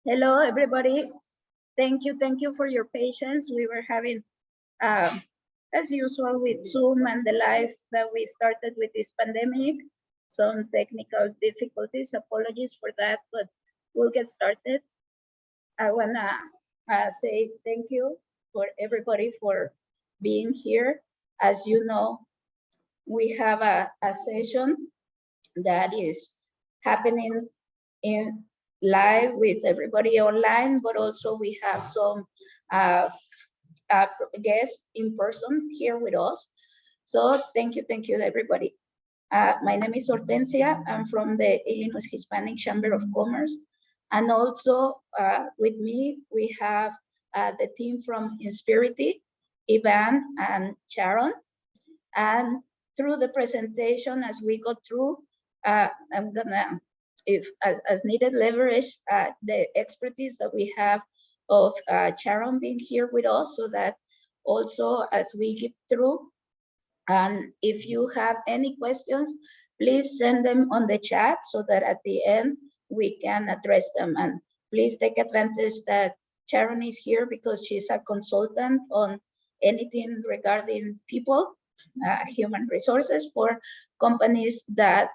Hello, everybody. Thank you for your patience. We were having, as usual, with Zoom and the live that we started with this pandemic, some technical difficulties. Apologies for that, but we'll get started. I wanna say thank you for everybody for being here. As you know, we have a session that is happening in live with everybody online, but also we have some guests in person here with us. So thank you everybody. My name is Hortensia. I'm from the Illinois Hispanic Chamber of Commerce. And also with me, we have the team from Insperity, Ivan and Sharon. And through the presentation, as we go through, I'm gonna, if as needed, leverage the expertise that we have of Sharon being here with us, so that also as we get through, and if you have any questions, please send them on the chat so that at the end we can address them. And please take advantage that Sharon is here because she's a consultant on anything regarding people, human resources for companies that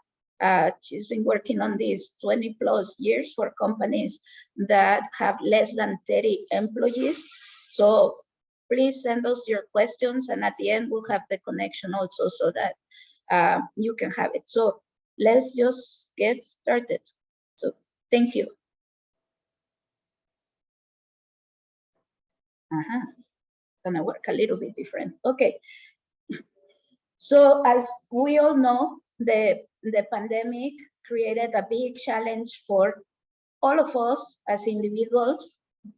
she's been working on these 20+ years for companies that have less than 30 employees. So please send us your questions, and at the end we'll have the connection also so that you can have it. So let's just get started. So thank you. Gonna work a little bit different. Okay. So as we all know, the pandemic created a big challenge for all of us as individuals,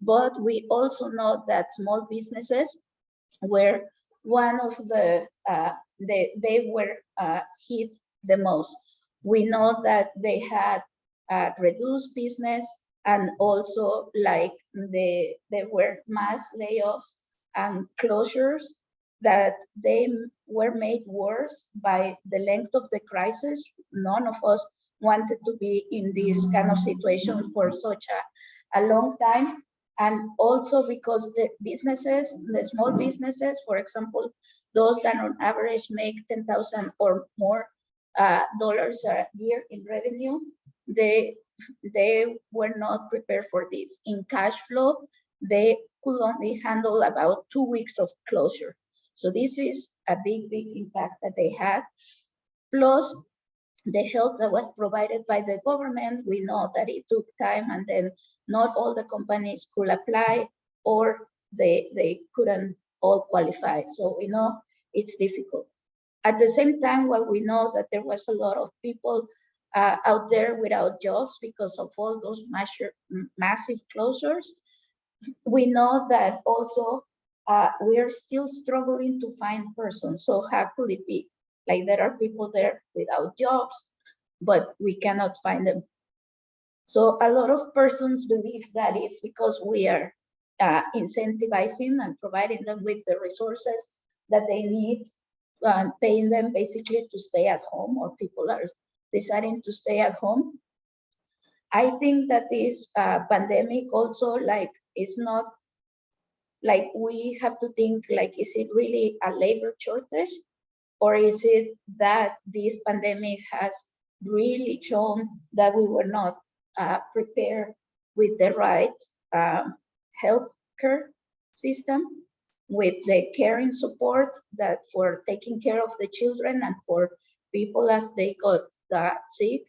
but we also know that small businesses were one of the, they were hit the most. We know that they had reduced business, and also like there were mass layoffs and closures that they were made worse by the length of the crisis. None of us wanted to be in this kind of situation for such a long time. And also because the businesses, the small businesses, for example, those that on average make $10,000 or more dollars a year in revenue, they were not prepared for this. In cash flow, they could only handle about 2 weeks of closure. So this is a big impact that they had. Plus the help that was provided by the government, we know that it took time, and then not all the companies could apply, or they couldn't all qualify. So we know it's difficult. At the same time, while we know that there was a lot of people out there without jobs because of all those massive closures, we know that also we are still struggling to find persons. So how could it be? Like there are people there without jobs, but we cannot find them. So a lot of persons believe that it's because we are incentivizing and providing them with the resources that they need, paying them basically to stay at home, or people are deciding to stay at home. I think that this pandemic also, like, is not, like, we have to think, like, is it really a labor shortage, or is it that this pandemic has really shown that we were not prepared with the right healthcare system, with the caring support that for taking care of the children and for people as they got sick,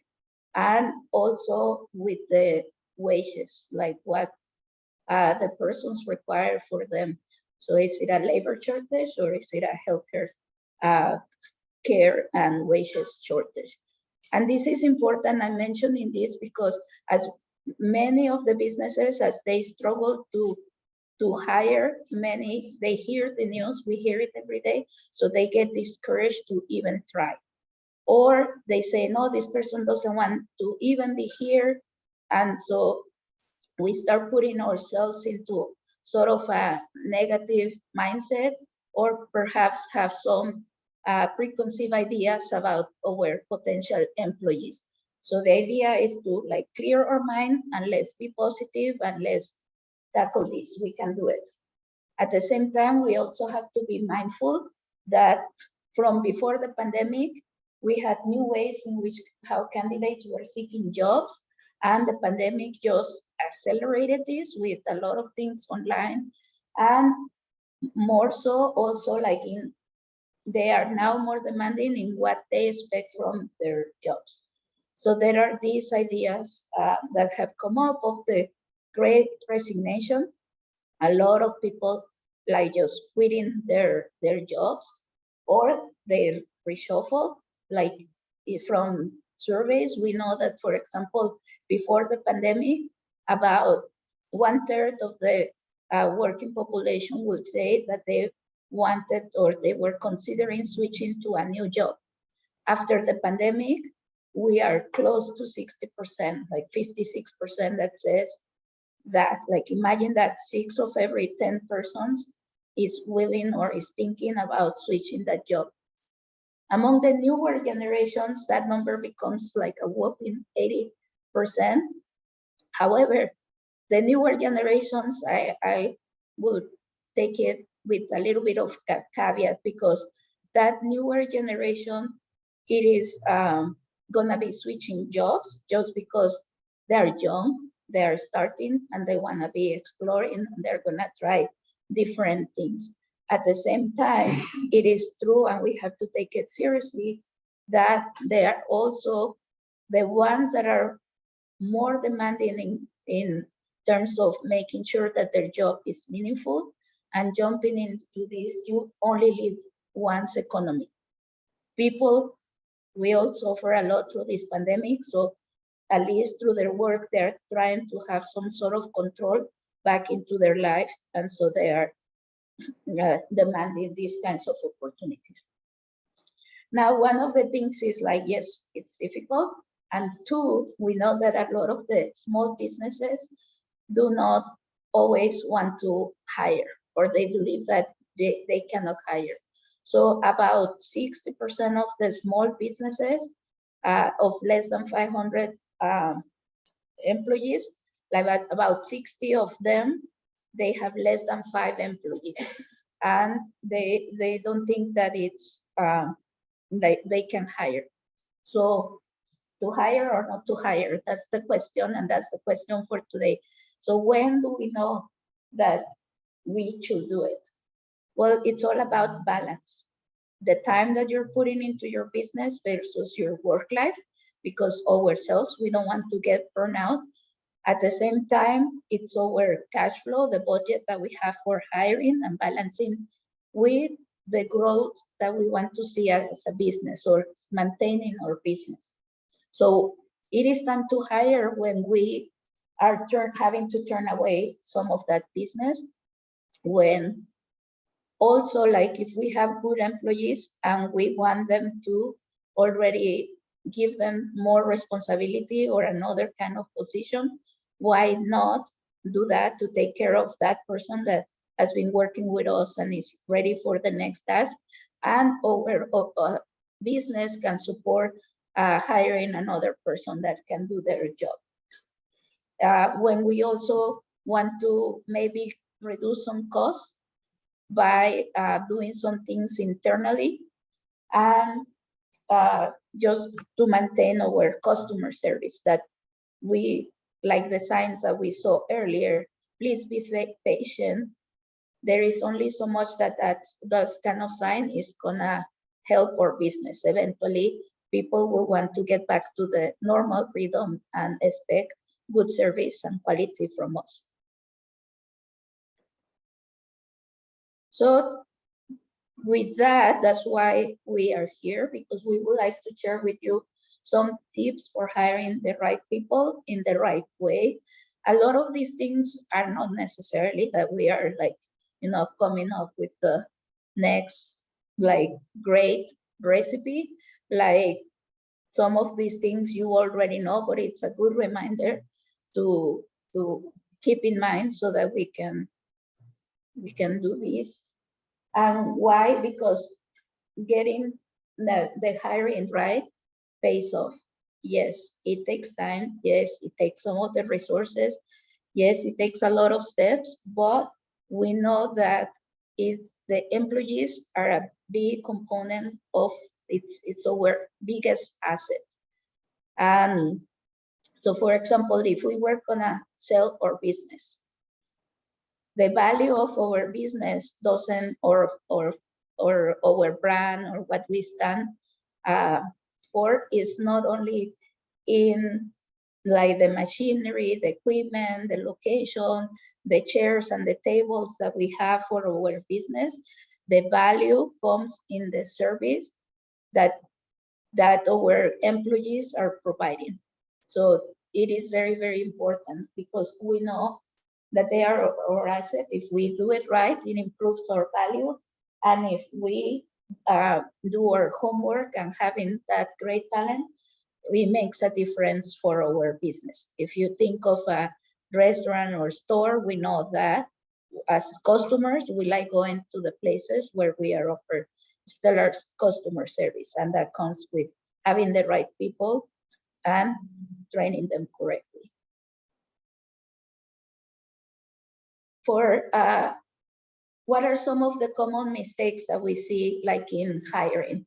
and also with the wages, like what the persons require for them. So is it a labor shortage, or is it a healthcare care and wages shortage? And this is important. I'm mentioning this because as many of the businesses, as they struggle to hire many, they hear the news, we hear it every day, so they get discouraged to even try. Or they say, no, this person doesn't want to even be here. And so we start putting ourselves into sort of a negative mindset, or perhaps have some preconceived ideas about our potential employees. So the idea is to like clear our mind and let's be positive and let's tackle this. We can do it. At the same time, we also have to be mindful that from before the pandemic, we had new ways in which how candidates were seeking jobs, and the pandemic just accelerated this with a lot of things online, and more so also like they are now more demanding in what they expect from their jobs. So there are these ideas that have come up of the great resignation. A lot of people like just quitting their jobs, or they reshuffle. Like from surveys, we know that, for example, before the pandemic, about 1/3 of the working population would say that they wanted or they were considering switching to a new job. After the pandemic, we are close to 60%, like 56% that says that, like imagine that 6 of every 10 persons is willing or is thinking about switching that job. Among the newer generations, that number becomes like a whopping 80%. However, the newer generations, I will take it with a little bit of caveat, because that newer generation, it is gonna be switching jobs just because they're young, they're starting and they wanna be exploring, and they're gonna try different things. At the same time, it is true, and we have to take it seriously, that they are also the ones that are more demanding in terms of making sure that their job is meaningful and jumping into this you only live once economy. People will suffer a lot through this pandemic, so at least through their work, they're trying to have some sort of control back into their life, and so they are demanding these kinds of opportunities. Now, one of the things is like, yes, it's difficult, and two, we know that a lot of the small businesses do not always want to hire, or they believe that they cannot hire. So about 60% of the small businesses of less than 500 employees, like about 60 of them, they have less than 5 employees. And they don't think that it's they can hire. So to hire or not to hire, that's the question, and that's the question for today. So when do we know that we should do it? Well, it's all about balance. The time that you're putting into your business versus your work life, because ourselves, we don't want to get burned out. At the same time, it's our cash flow, the budget that we have for hiring and balancing with the growth that we want to see as a business or maintaining our business. So it is time to hire when we are having to turn away some of that business, when also, like if we have good employees and we want them to already give them more responsibility or another kind of position, why not do that to take care of that person that has been working with us and is ready for the next task, and our business can support hiring another person that can do their job. When we also want to maybe reduce some costs by doing some things internally, and just to maintain our customer service, that we, like the signs that we saw earlier, please be patient. There is only so much that kind of sign is gonna help our business. Eventually, people will want to get back to the normal rhythm and expect good service and quality from us. So with that, that's why we are here, because we would like to share with you some tips for hiring the right people in the right way. A lot of these things are not necessarily that we are like, coming up with the next like great recipe. Like some of these things you already know, but it's a good reminder to keep in mind so that we can do this. And why? Because getting the hiring right pays off. Yes, it takes time. Yes, it takes some of the resources. Yes, it takes a lot of steps, but we know that the employees are a big component of it's our biggest asset. And so, for example, if we were gonna sell our business, the value of our business doesn't, or our brand or what we stand for is not only in like the machinery, the equipment, the location, the chairs and the tables that we have for our business. The value comes in the service that our employees are providing. So it is very, very important because we know that they are our asset. If we do it right, it improves our value. And if we do our homework and having that great talent, it makes a difference for our business. If you think of a restaurant or store, we know that as customers, we like going to the places where we are offered stellar customer service, and that comes with having the right people and training them correctly. For what are some of the common mistakes that we see like in hiring?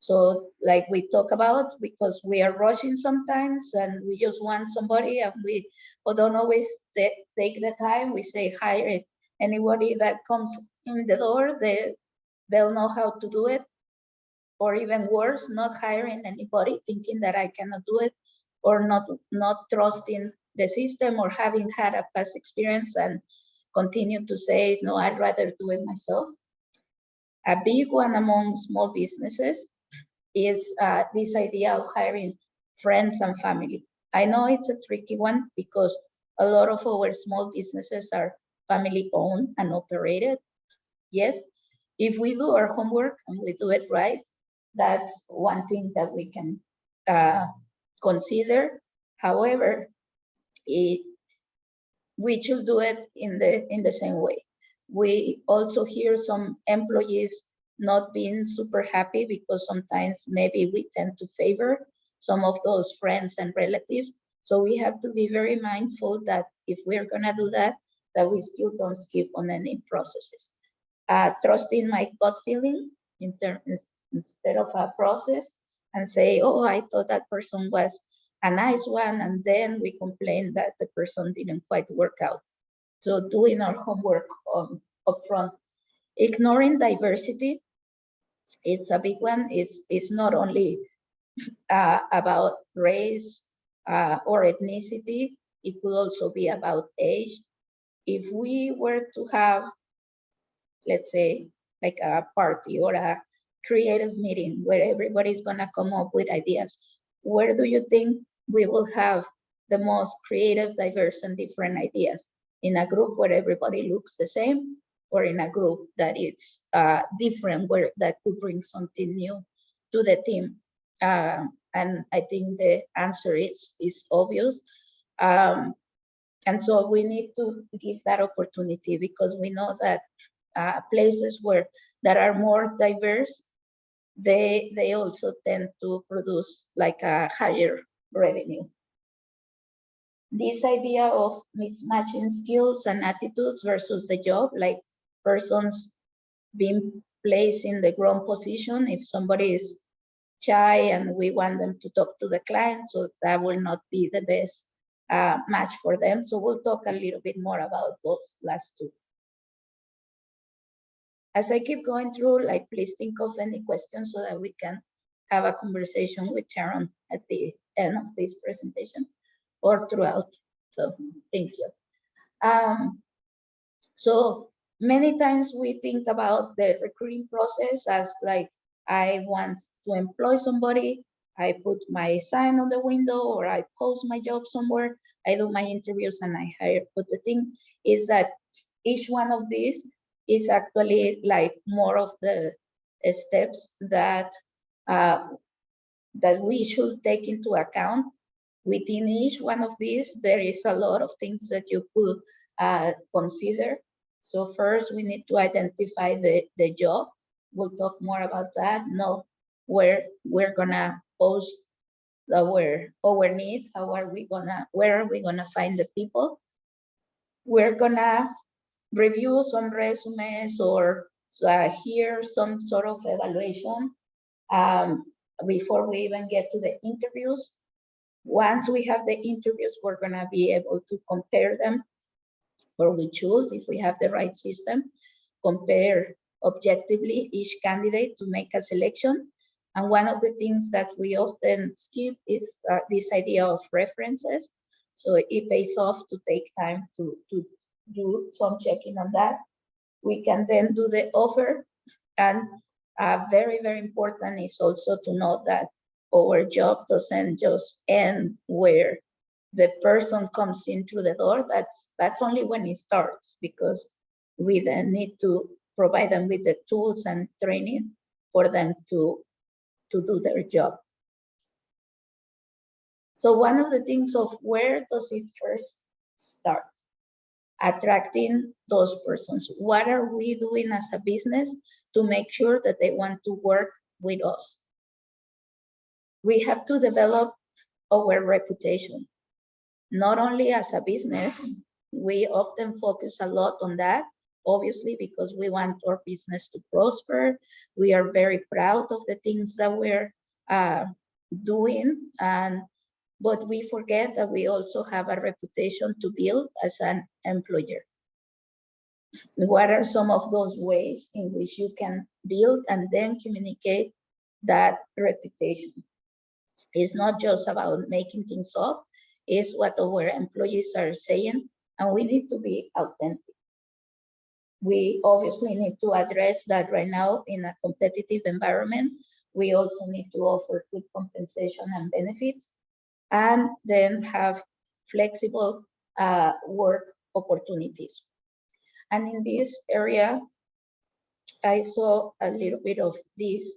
So like we talk about, because we are rushing sometimes and we just want somebody and we don't always take the time, we say hire anybody that comes in the door, they'll know how to do it. Or even worse, not hiring anybody thinking that I cannot do it, or not trusting the system, or having had a past experience and continue to say, no, I'd rather do it myself. A big one among small businesses is this idea of hiring friends and family. I know it's a tricky one because a lot of our small businesses are family owned and operated. Yes, if we do our homework and we do it right, that's one thing that we can consider. However, we should do it in the same way. We also hear some employees not being super happy because sometimes maybe we tend to favor some of those friends and relatives. So we have to be very mindful that if we're gonna do that, that we still don't skip on any processes. Trusting my gut feeling instead of a process, and say, oh, I thought that person was a nice one, and then we complain that the person didn't quite work out. So doing our homework upfront. Ignoring diversity, it's a big one. It's not only about race or ethnicity, it could also be about age. If we were to have, let's say, like a party or a creative meeting where everybody's gonna come up with ideas, where do you think we will have the most creative, diverse, and different ideas? In a group where everybody looks the same, or in a group that it's different, where that could bring something new to the team? And I think the answer is obvious. And so we need to give that opportunity, because we know that places that are more diverse, they also tend to produce like a higher revenue. This idea of mismatching skills and attitudes versus the job, like persons being placed in the wrong position. If somebody is shy and we want them to talk to the client, so that will not be the best match for them. So we'll talk a little bit more about those last two. As I keep going through, like, please think of any questions so that we can have a conversation with Sharon at the end of this presentation or throughout. So thank you. So many times we think about the recruiting process as like, I want to employ somebody, I put my sign on the window, or I post my job somewhere, I do my interviews and I hire. But the thing is that each one of these is actually like more of the steps that that we should take into account. Within each one of these, there is a lot of things that you could consider. So first, we need to identify the job. We'll talk more about that. Know where we're gonna post our need, where are we gonna find the people. We're gonna review some resumes or hear some sort of evaluation before we even get to the interviews. Once we have the interviews, we're gonna be able to compare them, or we should, if we have the right system, compare objectively each candidate to make a selection. And one of the things that we often skip is this idea of references. So it pays off to take time to do some checking on that. We can then do the offer. And very, very important is also to know that our job doesn't just end where the person comes in through the door. That's only when it starts, because we then need to provide them with the tools and training for them to do their job. So one of the things of where does it first start? Attracting those persons. What are we doing as a business to make sure that they want to work with us? We have to develop our reputation, not only as a business. We often focus a lot on that, obviously, because we want our business to prosper. We are very proud of the things that we're doing, but we forget that we also have a reputation to build as an employer. What are some of those ways in which you can build and then communicate that reputation? It's not just about making things up, it's what our employees are saying, and we need to be authentic. We obviously need to address that right now in a competitive environment. We also need to offer good compensation and benefits, and then have flexible work opportunities. And in this area, I saw a little bit of this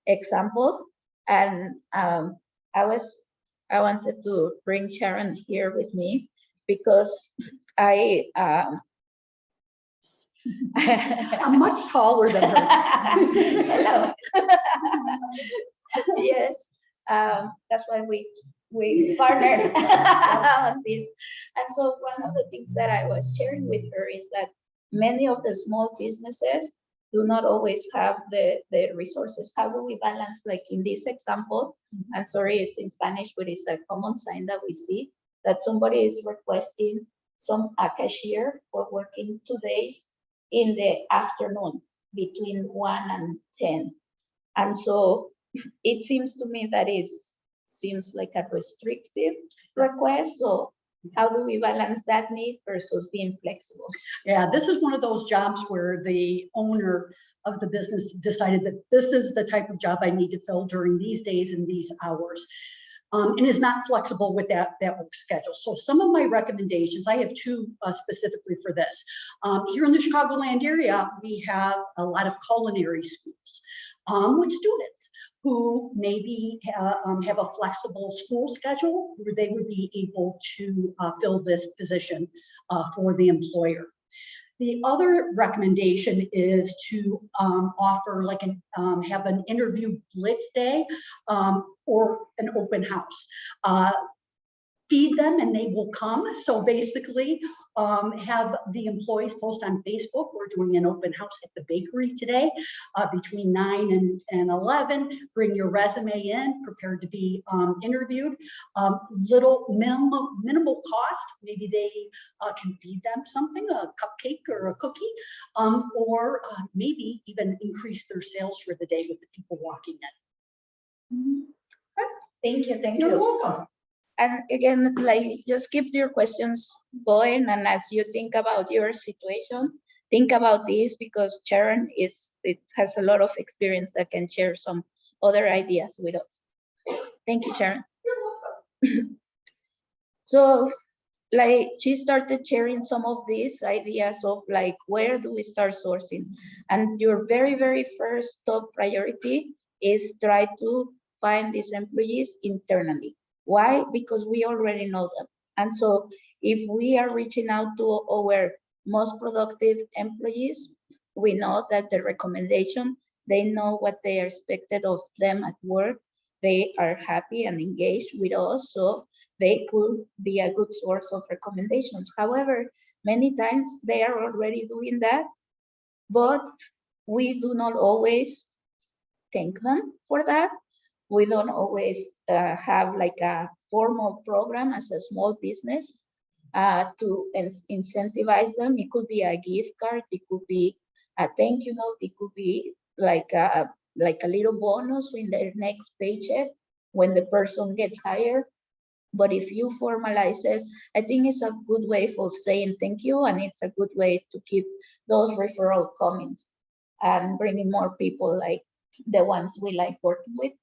example, and I wanted to bring Sharon here with me because I'm much taller than her. Hello. Yes, that's why we partnered on this. And so one of the things that I was sharing with her is that many of the small businesses do not always have the resources. How do we balance, like in this example, and sorry, it's in Spanish, but it's a common sign that we see, that somebody is requesting a cashier for working 2 days in the afternoon between 1 and 10. And so it seems to me that it seems like a restrictive request. So how do we balance that need versus being flexible? Yeah, this is one of those jobs where the owner of the business decided that this is the type of job I need to fill during these days and these hours, and is not flexible with that work schedule. So some of my recommendations, I have two specifically for this. Here in the Chicagoland area, we have a lot of culinary schools with students who maybe have a flexible school schedule where they would be able to fill this position for the employer. The other recommendation is to offer have an interview blitz day or an open house. Feed them and they will come. So basically have the employees post on Facebook. We're doing an open house at the bakery today between 9 and 11. Bring your resume in, prepared to be interviewed. Little minimal cost. Maybe they can feed them something, a cupcake or a cookie, or maybe even increase their sales for the day with the people walking in. Thank you. You're welcome. And again, like, just keep your questions going, and as you think about your situation, think about this, because Sharon has a lot of experience that can share some other ideas with us. Thank you, Sharon. So, like, she started sharing some of these ideas of like, where do we start sourcing? And your very, very first top priority is try to find these employees internally. Why? Because we already know them. And so if we are reaching out to our most productive employees, we know that the recommendation, they know what they are expected of them at work. they are happy and engaged with us, so they could be a good source of recommendations. However, many times they are already doing that, but we do not always thank them for that. We don't always have like a formal program as a small business to incentivize them. It could be a gift card, it could be a thank you note, it could be like a little bonus in their next paycheck when the person gets hired. But if you formalize it, I think it's a good way of saying thank you, and it's a good way to keep those referral coming and bringing more people like the ones we like working with.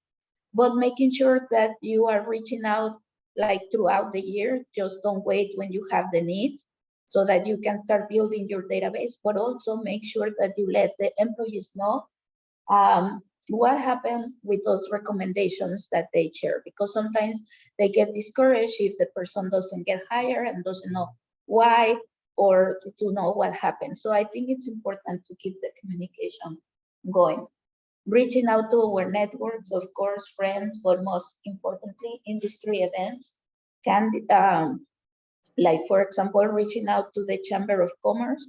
But making sure that you are reaching out like throughout the year. Just don't wait when you have the need, so that you can start building your database, but also make sure that you let the employees know what happened with those recommendations that they share, because sometimes they get discouraged if the person doesn't get hired and doesn't know why, or to know what happened. So I think it's important to keep the communication going. Reaching out to our networks, of course, friends, but most importantly, industry events. Can, like for example, reaching out to the Chamber of Commerce,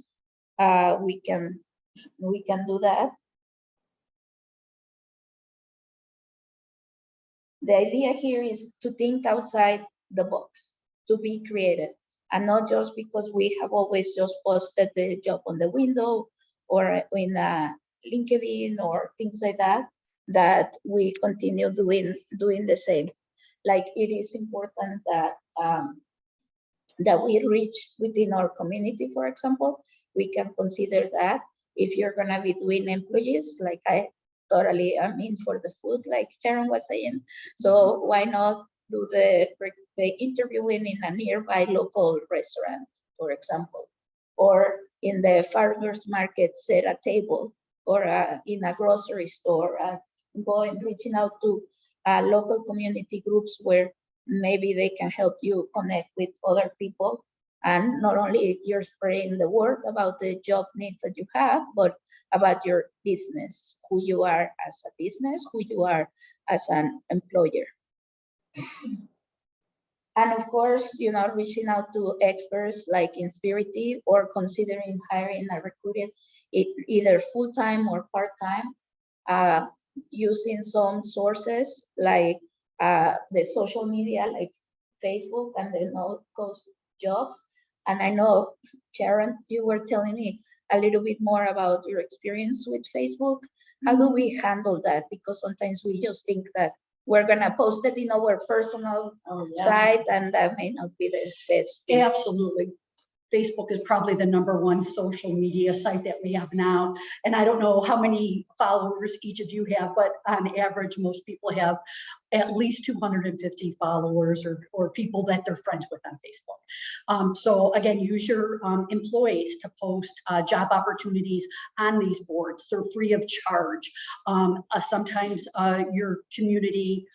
we can do that. The idea here is to think outside the box, to be creative, and not just because we have always just posted the job on the window or in LinkedIn or things like that, that we continue doing the same. Like it is important that that we reach within our community, for example. We can consider that if you're gonna be doing employees, like I totally am in for the food, like Sharon was saying. So why not do the interviewing in a nearby local restaurant, for example, or in the farmers market, set a table, or in a grocery store, going reaching out to local community groups where maybe they can help you connect with other people. And not only you're spreading the word about the job needs that you have, but about your business, who you are as a business, who you are as an employer. And of course, reaching out to experts like Insperity, or considering hiring a recruiter, either full-time or part-time, using some sources like the social media, like Facebook and the no-cost jobs. And I know, Sharon, you were telling me a little bit more about your experience with Facebook. How do we handle that? Because sometimes we just think that we're gonna post it in our personal site, and that may not be the best thing. Absolutely. Facebook is probably the #1 social media site that we have now. And I don't know how many followers each of you have, but on average, most people have at least 250 followers or people that they're friends with on Facebook. So again, use your employees to post job opportunities on these boards. They're free of charge. Sometimes your community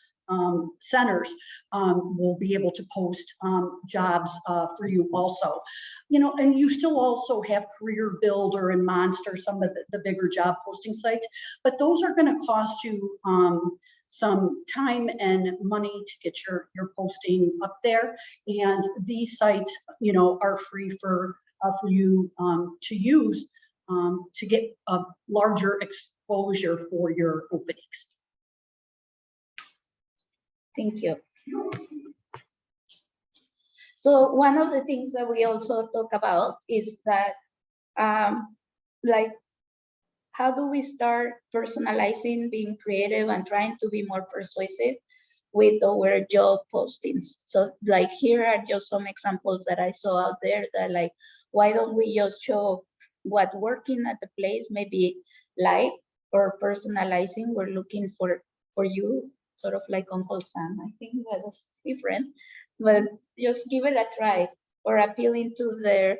centers will be able to post jobs for you also. And you still also have Career Builder and Monster, some of the bigger job posting sites, but those are going to cost you some time and money to get your posting up there. And these sites, are free for you to use to get a larger exposure for your openings. Thank you. So one of the things that we also talk about is that, like, how do we start personalizing, being creative, and trying to be more persuasive with our job postings? So like, here are just some examples that I saw out there that, like, why don't we just show what working at the place maybe like, or personalizing? We're looking for you, sort of like Uncle Sam. I think that was different, but just give it a try, or appealing to their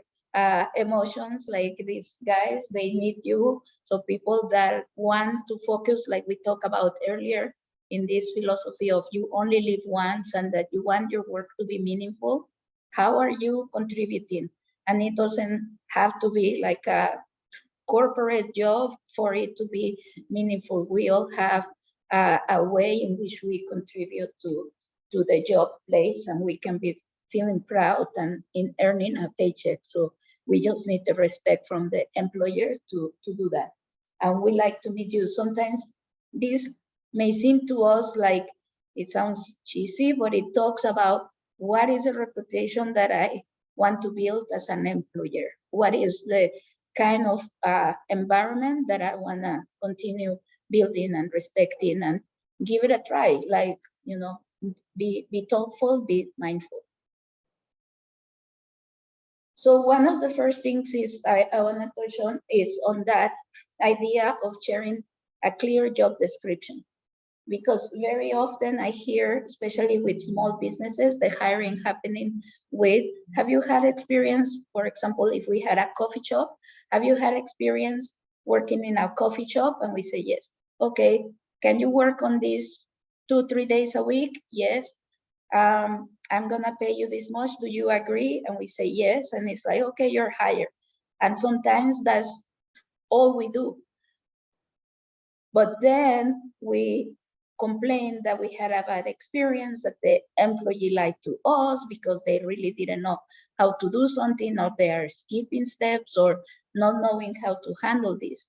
emotions, like these guys, they need you. So people that want to focus, like we talked about earlier, in this philosophy of you only live once and that you want your work to be meaningful. How are you contributing? And it doesn't have to be like a corporate job for it to be meaningful. We all have a way in which we contribute to the job place, and we can be feeling proud and in earning a paycheck. So we just need the respect from the employer to do that. And we like to meet you. Sometimes this may seem to us like it sounds cheesy, but it talks about what is the reputation that I want to build as an employer? What is the kind of environment that I want to continue building and respecting, and give it a try? Like, you know, be thoughtful, be mindful. So one of the first things is I want to touch on is on that idea of sharing a clear job description. Because very often I hear, especially with small businesses, the hiring happening with, have you had experience, for example, if we had a coffee shop, have you had experience working in a coffee shop? And we say, yes. Okay, can you work on this 2-3 days a week? Yes. I'm gonna pay you this much, do you agree? And we say yes, and it's like, okay, you're hired. And sometimes that's all we do. But then we complain that we had a bad experience, that the employee lied to us because they really didn't know how to do something, or they are skipping steps, or not knowing how to handle this.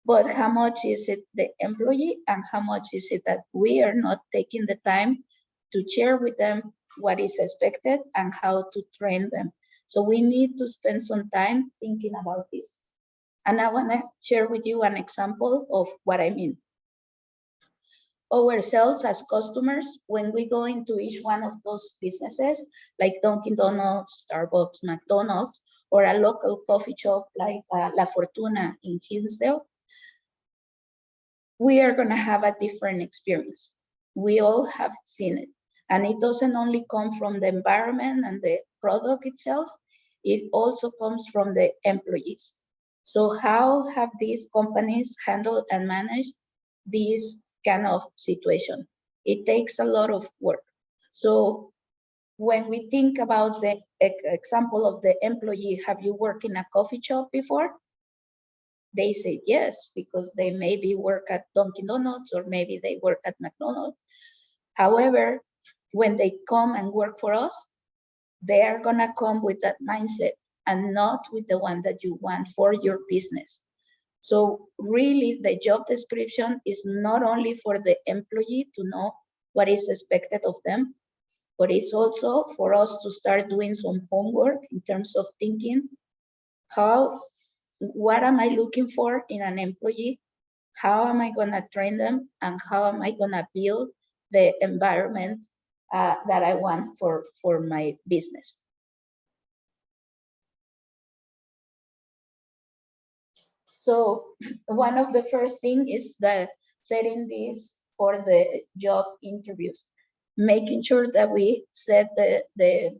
But how much is it the employee, and how much is it that we are not taking the time to share with them what is expected and how to train them? So we need to spend some time thinking about this. And I want to share with you an example of what I mean. Ourselves as customers, when we go into each one of those businesses, like Dunkin' Donuts, Starbucks, McDonald's, or a local coffee shop like La Fortuna in Hinsdale, we are going to have a different experience. We all have seen it. And it doesn't only come from the environment and the product itself, it also comes from the employees. So how have these companies handled and managed this kind of situation? It takes a lot of work. So when we think about the example of the employee, have you worked in a coffee shop before? They say yes, because they maybe work at Dunkin' Donuts, or maybe they work at McDonald's. However, when they come and work for us, they are gonna come with that mindset and not with the one that you want for your business. So really, the job description is not only for the employee to know what is expected of them, but it's also for us to start doing some homework in terms of thinking, what am I looking for in an employee? How am I gonna train them? And how am I gonna build the environment that I want for my business? So one of the first thing is that setting this for the job interviews, making sure that we set the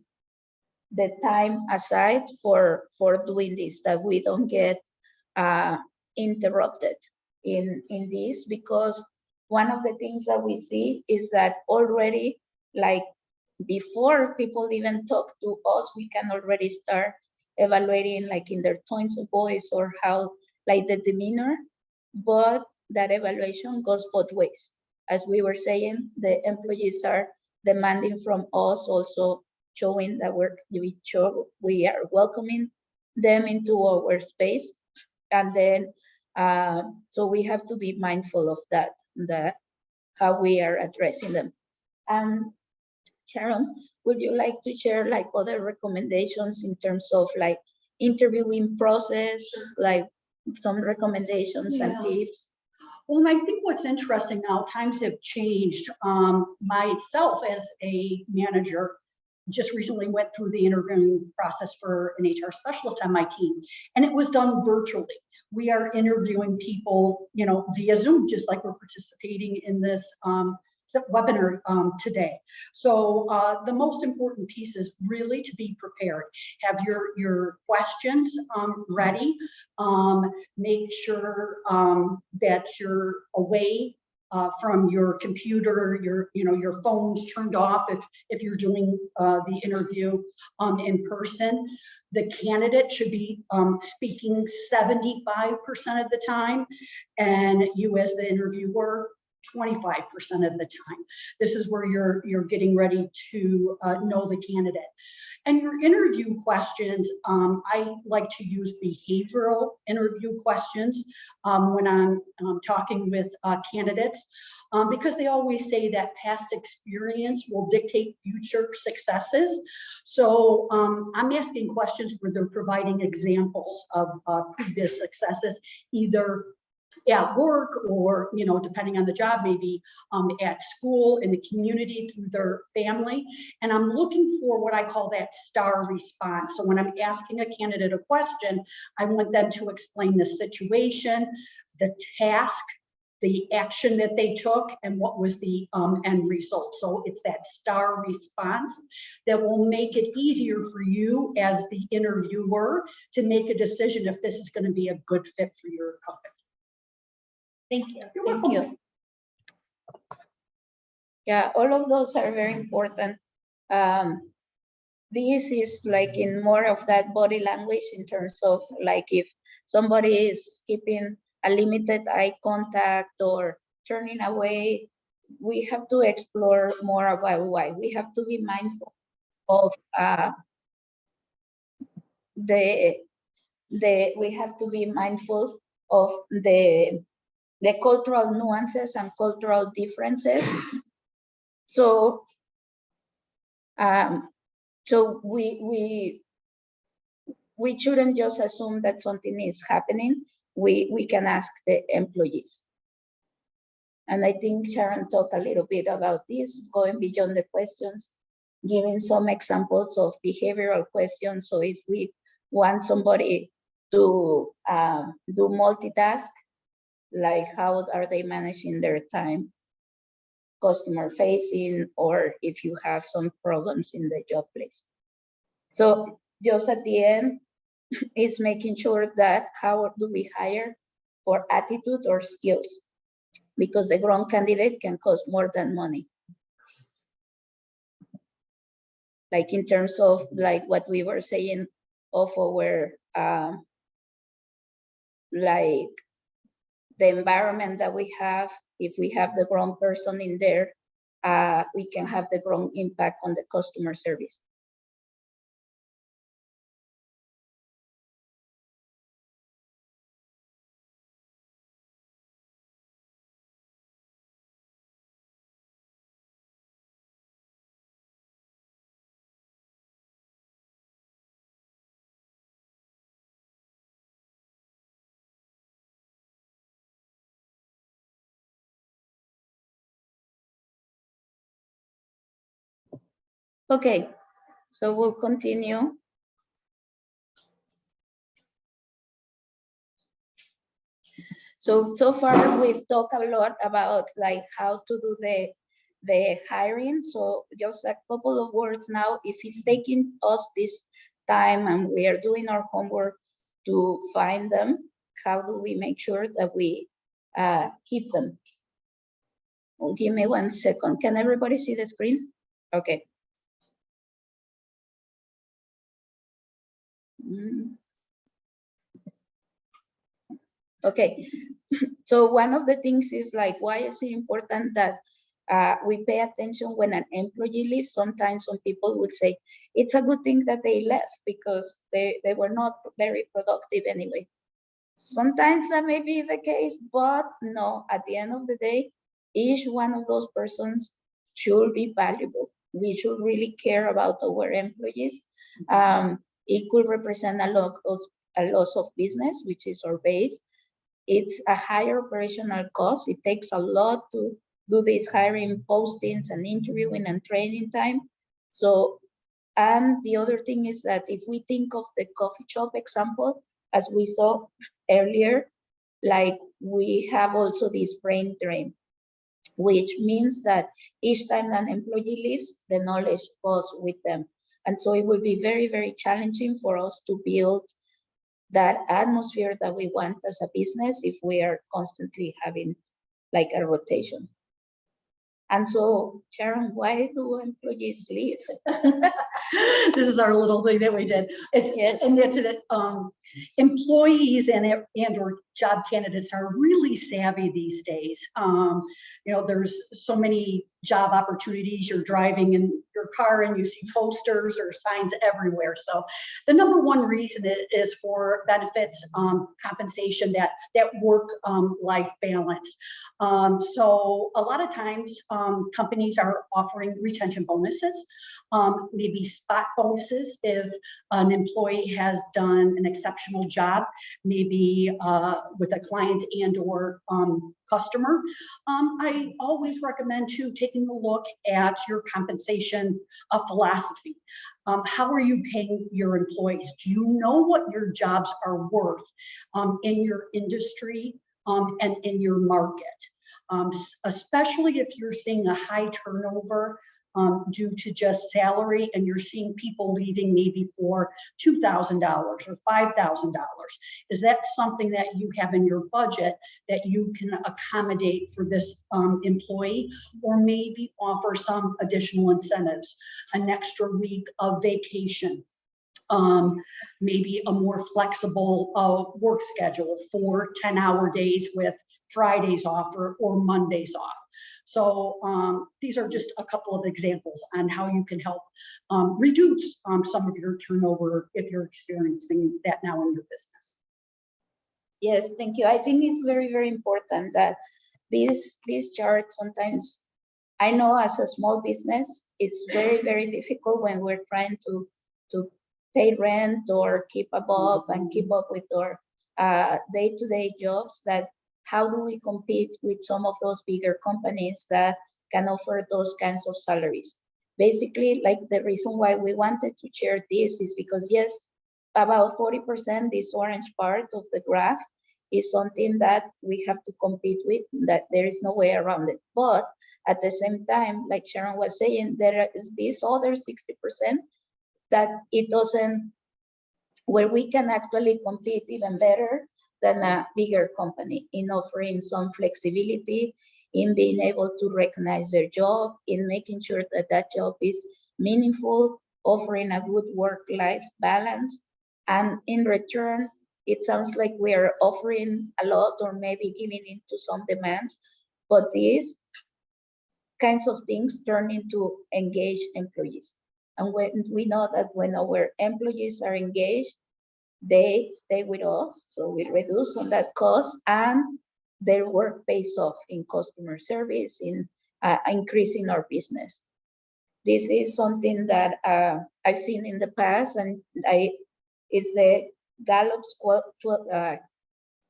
time aside for doing this, that we don't get interrupted in this, because one of the things that we see is that already, like before people even talk to us, we can already start evaluating, like in their tones of voice or how, like the demeanor. But that evaluation goes both ways. As we were saying, the employees are demanding from us, also showing that we are welcoming them into our space. And then so we have to be mindful of that how we are addressing them. And Sharon, would you like to share like other recommendations in terms of like interviewing process, like some recommendations and tips? Well, I think what's interesting now, times have changed. Myself as a manager just recently went through the interviewing process for an HR specialist on my team, and it was done virtually. We are interviewing people, via Zoom, just like we're participating in this webinar today. So the most important piece is really to be prepared. Have your questions ready. Make sure that you're away from your computer, your phones turned off if you're doing the interview in person. The candidate should be speaking 75% of the time, and you as the interviewer 25% of the time. This is where you're getting ready to know the candidate. And your interview questions, I like to use behavioral interview questions when I'm talking with candidates, because they always say that past experience will dictate future successes. So I'm asking questions where they're providing examples of previous successes, either at work or, depending on the job, maybe at school, in the community, through their family. And I'm looking for what I call that star response. So when I'm asking a candidate a question, I want them to explain the situation, the task, the action that they took, and what was the end result. So it's that star response that will make it easier for you as the interviewer to make a decision if this is going to be a good fit for your company. Thank you. You're Thank welcome. you. Yeah, all of those are very important. This is like in more of that body language in terms of like if somebody is keeping a limited eye contact or turning away, we have to explore more about why. We have to be mindful of we have to be mindful of the cultural nuances and cultural differences. So, so we shouldn't just assume that something is happening. We can ask the employees. And I think Sharon talked a little bit about this, going beyond the questions, giving some examples of behavioral questions. So if we want somebody to do multitask, like how are they managing their time, customer facing, or if you have some problems in the job place. So just at the end, it's making sure that how do we hire for attitude or skills, because the wrong candidate can cost more than money. Like in terms of like what we were saying of our like the environment that we have, if we have the wrong person in there, we can have the wrong impact on the customer service. Okay, so we'll continue. So far we've talked a lot about like how to do the hiring. So just a couple of words now. If it's taking us this time and we are doing our homework to find them, how do we make sure that we keep them? Well, give me 1 second. Can everybody see the screen? Okay. Okay, so one of the things is like, why is it important that we pay attention when an employee leaves? Sometimes some people would say, it's a good thing that they left because they were not very productive anyway. Sometimes that may be the case, but no, at the end of the day, each one of those persons should be valuable. We should really care about our employees. It could represent a loss of business, which is our base. It's a higher operational cost. It takes a lot to do this hiring, postings, and interviewing and training time. So, and the other thing is that if we think of the coffee shop example, as we saw earlier, like we have also this brain drain, which means that each time an employee leaves, the knowledge goes with them. And so it will be very, very challenging for us to build that atmosphere that we want as a business if we are constantly having like a rotation. And so, Sharon, why do employees leave? This is our little thing that we did. It's, Yes. and it's employees and or job candidates are really savvy these days. You know, there's so many job opportunities. You're driving in your car and you see posters or signs everywhere. So the number one reason is for benefits, compensation, that work life balance. So a lot of times companies are offering retention bonuses, maybe spot bonuses if an employee has done an exceptional job, maybe with a client and or customer. I always recommend to taking a look at your compensation philosophy. How are you paying your employees? Do you know what your jobs are worth in your industry and in your market? Especially if you're seeing a high turnover due to just salary, and you're seeing people leaving maybe for $2,000 or $5,000. Is that something that you have in your budget that you can accommodate for this employee, or maybe offer some additional incentives, an extra week of vacation, maybe a more flexible work schedule for 10-hour days with Fridays off or Mondays off. So these are just a couple of examples on how you can help reduce some of your turnover if you're experiencing that now in your business. Yes, thank you. I think it's very, very important that this chart sometimes, I know as a small business, it's very, very difficult when we're trying to pay rent or keep above and keep up with our day-to-day jobs, that how do we compete with some of those bigger companies that can offer those kinds of salaries? Basically, like the reason why we wanted to share this is because, yes, about 40%, this orange part of the graph, is something that we have to compete with, that there is no way around it. But at the same time, like Sharon was saying, there is this other 60% that it doesn't, where we can actually compete even better than a bigger company in offering some flexibility, in being able to recognize their job, in making sure that that job is meaningful, offering a good work-life balance. And in return, it sounds like we are offering a lot or maybe giving into some demands, but these kinds of things turn into engaged employees. And when we know that when our employees are engaged, they stay with us, so we reduce on that cost, and their work pays off in customer service, in increasing our business. This is something that I've seen in the past, and it's the Gallup's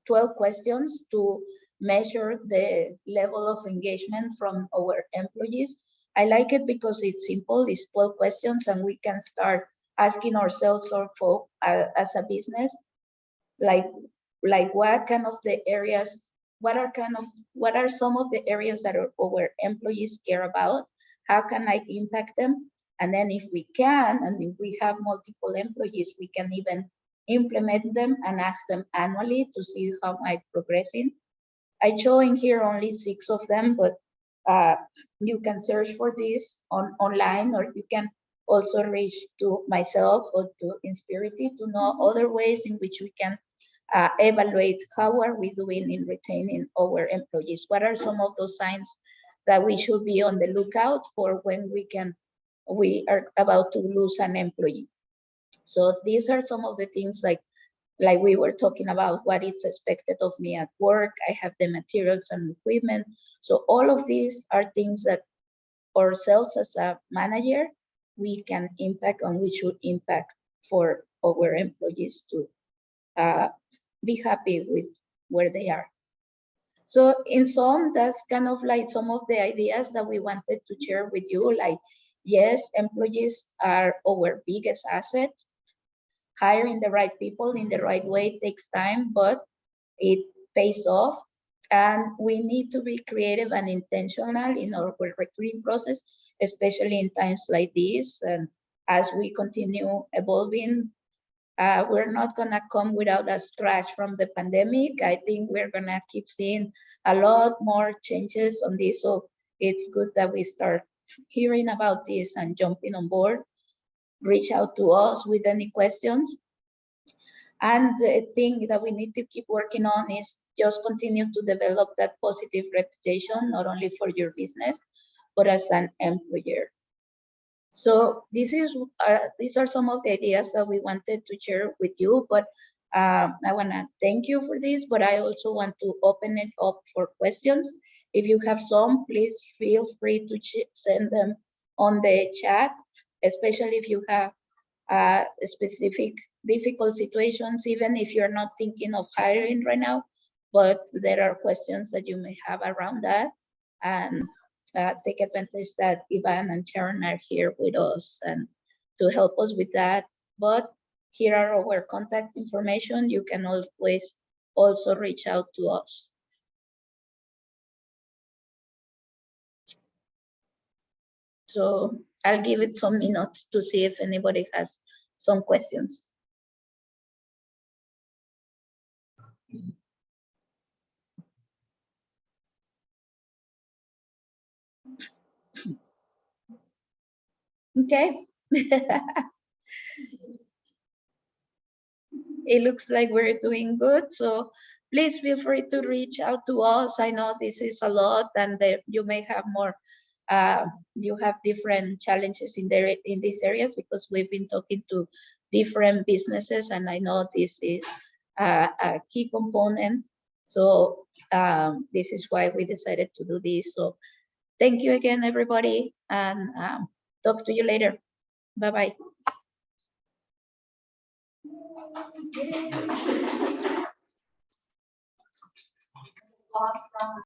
12 questions to measure the level of engagement from our employees. I like it because it's simple, it's 12 questions, and we can start asking ourselves or folk as a business, like what kind of the areas, what are some of the areas that our employees care about? How can I impact them? And then if we can, and if we have multiple employees, we can even implement them and ask them annually to see how I'm progressing. I show in here only 6 of them, but you can search for this online, or you can also reach to myself or to Insperity to know other ways in which we can evaluate how are we doing in retaining our employees. What are some of those signs that we should be on the lookout for when we are about to lose an employee? So these are some of the things like we were talking about, what is expected of me at work. I have the materials and equipment. So all of these are things that ourselves as a manager, we can impact, and we should impact for our employees to be happy with where they are. So in sum, that's kind of like some of the ideas that we wanted to share with you. Like, yes, employees are our biggest asset. Hiring the right people in the right way takes time, but it pays off. And we need to be creative and intentional in our recruiting process, especially in times like this. And as we continue evolving, We're not gonna come without a scratch from the pandemic. I think we're gonna keep seeing a lot more changes on this. So it's good that we start hearing about this and jumping on board. Reach out to us with any questions. And the thing that we need to keep working on is just continue to develop that positive reputation, not only for your business, but as an employer. So these are some of the ideas that we wanted to share with you, but I want to thank you for this, but I also want to open it up for questions. If you have some, please feel free to send them on the chat, especially if you have specific difficult situations, even if you're not thinking of hiring right now, but there are questions that you may have around that. And take advantage that Ivan and Sharon are here with us and to help us with that. But here are our contact information. You can always also reach out to us. So I'll give it some minutes to see if anybody has some questions. Okay. It looks like we're doing good. So please feel free to reach out to us. I know this is a lot and you may have more, you have different challenges in these areas because we've been talking to different businesses and I know this is a key component. So this is why we decided to do this. So thank you again, everybody, and talk to you later. Bye-bye.